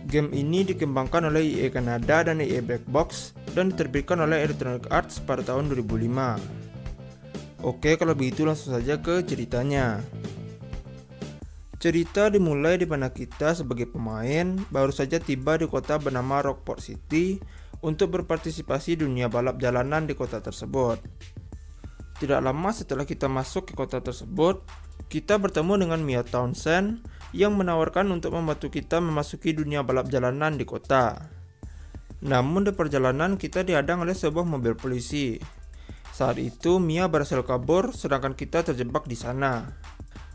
Game ini dikembangkan oleh EA Kanada dan EA Black Box dan diterbitkan oleh Electronic Arts pada tahun 2005. Oke, kalau begitu langsung saja ke ceritanya. Cerita dimulai di mana kita sebagai pemain baru saja tiba di kota bernama Rockport City untuk berpartisipasi dunia balap jalanan di kota tersebut. Tidak lama setelah kita masuk ke kota tersebut, kita bertemu dengan Mia Townsend yang menawarkan untuk membantu kita memasuki dunia balap jalanan di kota. Namun di perjalanan kita dihadang oleh sebuah mobil polisi. Saat itu Mia berhasil kabur sedangkan kita terjebak di sana.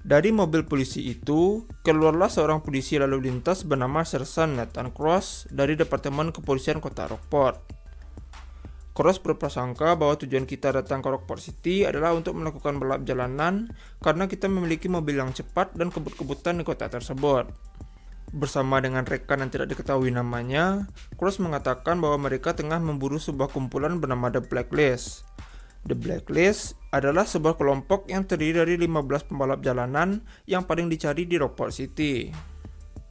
Dari mobil polisi itu, keluarlah seorang polisi lalu lintas bernama Sersan Nathan Cross dari Departemen Kepolisian Kota Rockport. Cross berprasangka bahwa tujuan kita datang ke Rockport City adalah untuk melakukan balap jalanan karena kita memiliki mobil yang cepat dan kebut-kebutan di kota tersebut. Bersama dengan rekan yang tidak diketahui namanya, Cross mengatakan bahwa mereka tengah memburu sebuah kumpulan bernama The Blacklist. The Blacklist adalah sebuah kelompok yang terdiri dari 15 pembalap jalanan yang paling dicari di Rockport City.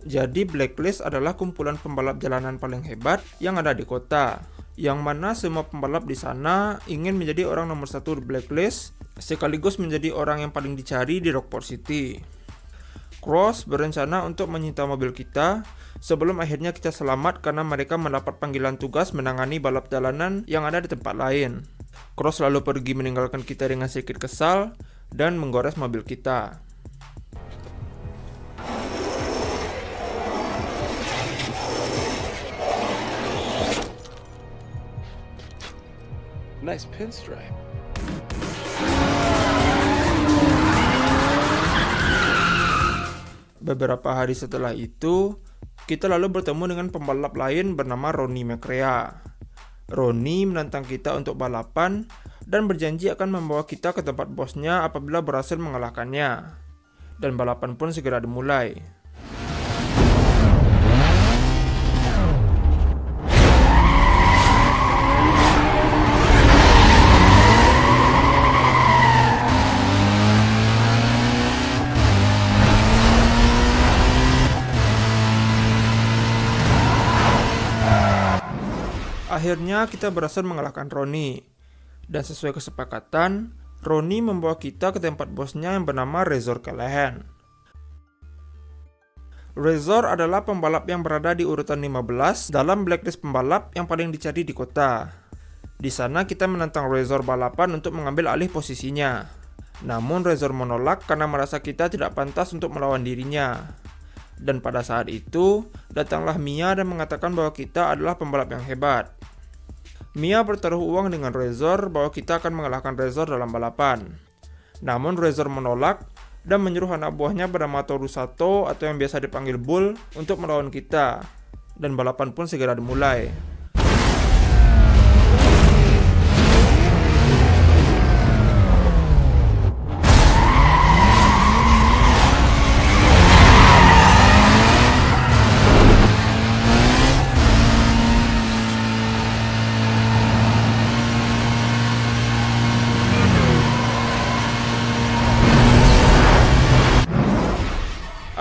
Jadi Blacklist adalah kumpulan pembalap jalanan paling hebat yang ada di kota, yang mana semua pembalap di sana ingin menjadi orang nomor 1 di Blacklist, sekaligus menjadi orang yang paling dicari di Rockport City. Cross berencana untuk menyita mobil kita sebelum akhirnya kita selamat karena mereka mendapat panggilan tugas menangani balap jalanan yang ada di tempat lain. Cross lalu pergi meninggalkan kita dengan sedikit kesal dan menggores mobil kita. Nice pinstripe. Beberapa hari setelah itu, kita lalu bertemu dengan pembalap lain bernama Ronnie McCrea. Ronnie menantang kita untuk balapan dan berjanji akan membawa kita ke tempat bosnya apabila berhasil mengalahkannya. Dan balapan pun segera dimulai. Akhirnya kita berhasil mengalahkan Ronnie. Dan sesuai kesepakatan, Ronnie membawa kita ke tempat bosnya yang bernama Razor Callahan. Razor adalah pembalap yang berada di urutan 15 dalam blacklist pembalap yang paling dicari di kota. Di sana kita menantang Razor balapan untuk mengambil alih posisinya. Namun Razor menolak karena merasa kita tidak pantas untuk melawan dirinya. Dan pada saat itu, datanglah Mia dan mengatakan bahwa kita adalah pembalap yang hebat. Mia bertaruh uang dengan Razor bahwa kita akan mengalahkan Razor dalam balapan. Namun Razor menolak dan menyuruh anak buahnya bernama Toru Sato atau yang biasa dipanggil Bull untuk melawan kita. Dan balapan pun segera dimulai.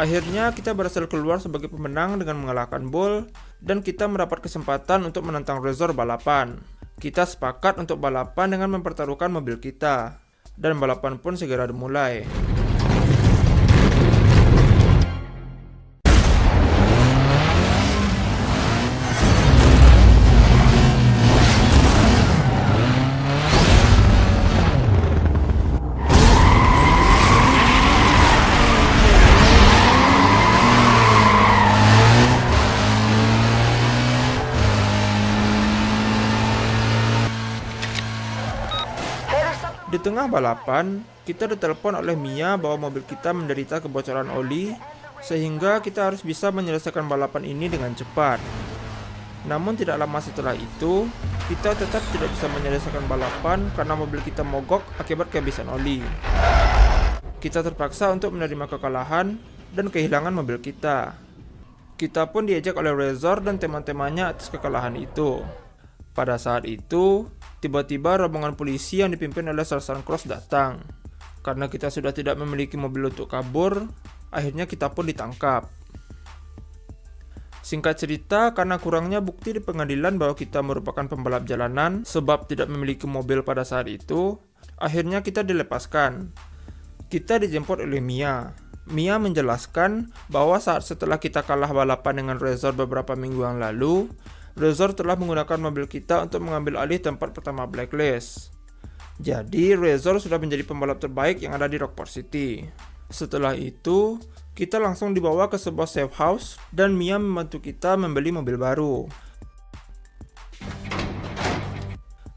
Akhirnya kita berhasil keluar sebagai pemenang dengan mengalahkan Bull dan kita mendapat kesempatan untuk menantang Razor balapan. Kita sepakat untuk balapan dengan mempertaruhkan mobil kita dan balapan pun segera dimulai. Di tengah balapan, kita ditelepon oleh Mia bahwa mobil kita menderita kebocoran oli, sehingga kita harus bisa menyelesaikan balapan ini dengan cepat. Namun tidak lama setelah itu, kita tetap tidak bisa menyelesaikan balapan karena mobil kita mogok akibat kehabisan oli. Kita terpaksa untuk menerima kekalahan dan kehilangan mobil kita. Kita pun diejek oleh Razor dan teman-temannya atas kekalahan itu. Pada saat itu, tiba-tiba rombongan polisi yang dipimpin oleh Sersan Cross datang. Karena kita sudah tidak memiliki mobil untuk kabur, akhirnya kita pun ditangkap. Singkat cerita, karena kurangnya bukti di pengadilan bahwa kita merupakan pembalap jalanan sebab tidak memiliki mobil pada saat itu, akhirnya kita dilepaskan. Kita dijemput oleh Mia. Mia menjelaskan bahwa saat setelah kita kalah balapan dengan Razor beberapa minggu yang lalu, Razor telah menggunakan mobil kita untuk mengambil alih tempat pertama Blacklist. Jadi, Razor sudah menjadi pembalap terbaik yang ada di Rockport City. Setelah itu, kita langsung dibawa ke sebuah safe house dan Mia membantu kita membeli mobil baru.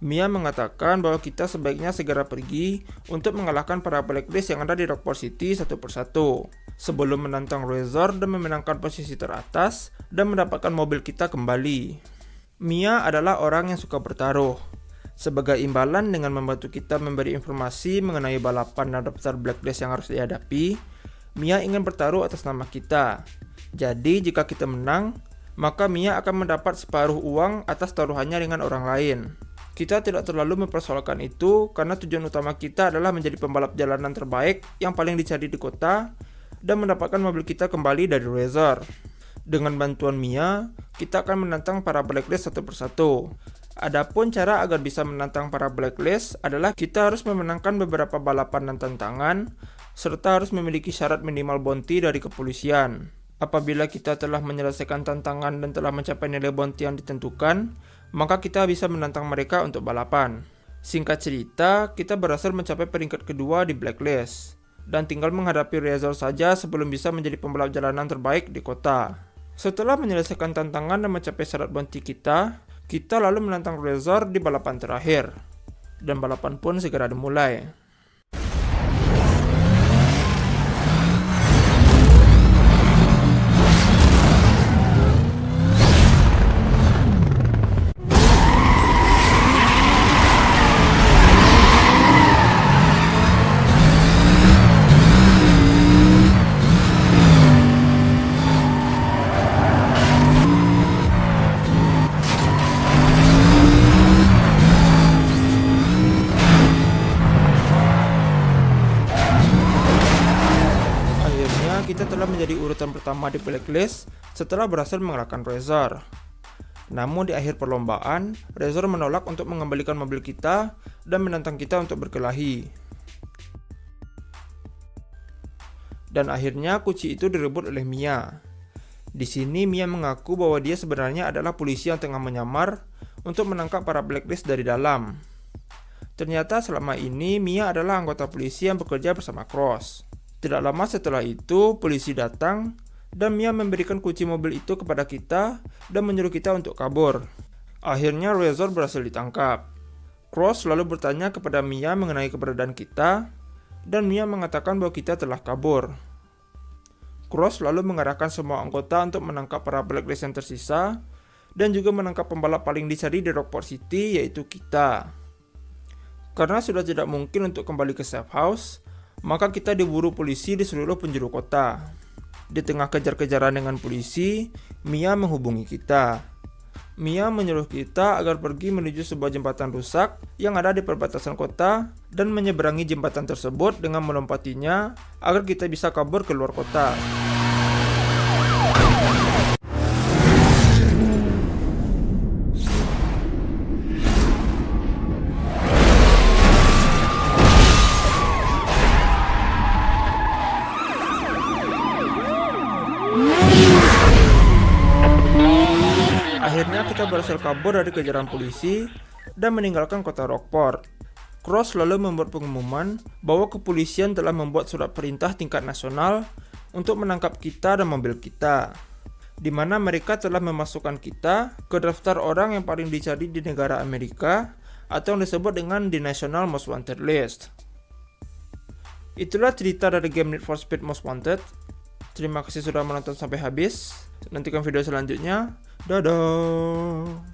Mia mengatakan bahwa kita sebaiknya segera pergi untuk mengalahkan para Blacklist yang ada di Rockport City satu persatu, sebelum menantang Razor dan memenangkan posisi teratas dan mendapatkan mobil kita kembali. Mia adalah orang yang suka bertaruh. Sebagai imbalan dengan membantu kita memberi informasi mengenai balapan dan daftar Blacklist yang harus dihadapi, Mia ingin bertaruh atas nama kita. Jadi jika kita menang, maka Mia akan mendapat separuh uang atas taruhannya dengan orang lain. Kita tidak terlalu mempersoalkan itu karena tujuan utama kita adalah menjadi pembalap jalanan terbaik yang paling dicari di kota dan mendapatkan mobil kita kembali dari Razor. Dengan bantuan Mia, kita akan menantang para Blacklist satu persatu. Adapun cara agar bisa menantang para Blacklist adalah kita harus memenangkan beberapa balapan dan tantangan, serta harus memiliki syarat minimal bounty dari kepolisian. Apabila kita telah menyelesaikan tantangan dan telah mencapai nilai bounty yang ditentukan, maka kita bisa menantang mereka untuk balapan. Singkat cerita, kita berhasil mencapai peringkat kedua di Blacklist, dan tinggal menghadapi Razor saja sebelum bisa menjadi pembalap jalanan terbaik di kota. Setelah menyelesaikan tantangan dan mencapai syarat bounty kita lalu menantang Razor di balapan terakhir. Dan balapan pun segera dimulai. Kita telah menjadi urutan pertama di Blacklist setelah berhasil mengalahkan Razor. Namun di akhir perlombaan, Razor menolak untuk mengembalikan mobil kita dan menantang kita untuk berkelahi. Dan akhirnya kunci itu direbut oleh Mia. Di sini Mia mengaku bahwa dia sebenarnya adalah polisi yang tengah menyamar untuk menangkap para Blacklist dari dalam. Ternyata selama ini Mia adalah anggota polisi yang bekerja bersama Cross. Tidak lama setelah itu, polisi datang dan Mia memberikan kunci mobil itu kepada kita dan menyuruh kita untuk kabur. Akhirnya Razor berhasil ditangkap. Cross lalu bertanya kepada Mia mengenai keberadaan kita dan Mia mengatakan bahwa kita telah kabur. Cross lalu mengarahkan semua anggota untuk menangkap para Blacklist yang tersisa dan juga menangkap pembalap paling dicari di Rockport City, yaitu kita. Karena sudah tidak mungkin untuk kembali ke safe house, maka kita diburu polisi di seluruh penjuru kota. Di tengah kejar-kejaran dengan polisi, Mia menghubungi kita. Mia menyuruh kita agar pergi menuju sebuah jembatan rusak yang ada di perbatasan kota dan menyeberangi jembatan tersebut dengan melompatinya agar kita bisa kabur ke luar kota. Akhirnya kita berhasil kabur dari kejaran polisi dan meninggalkan kota Rockport. Cross lalu membuat pengumuman bahwa kepolisian telah membuat surat perintah tingkat nasional untuk menangkap kita dan mobil kita, di mana mereka telah memasukkan kita ke daftar orang yang paling dicari di negara Amerika atau yang disebut dengan The National Most Wanted List. Itulah cerita dari game Need for Speed Most Wanted. Terima kasih sudah menonton sampai habis. Nantikan video selanjutnya. Dadah.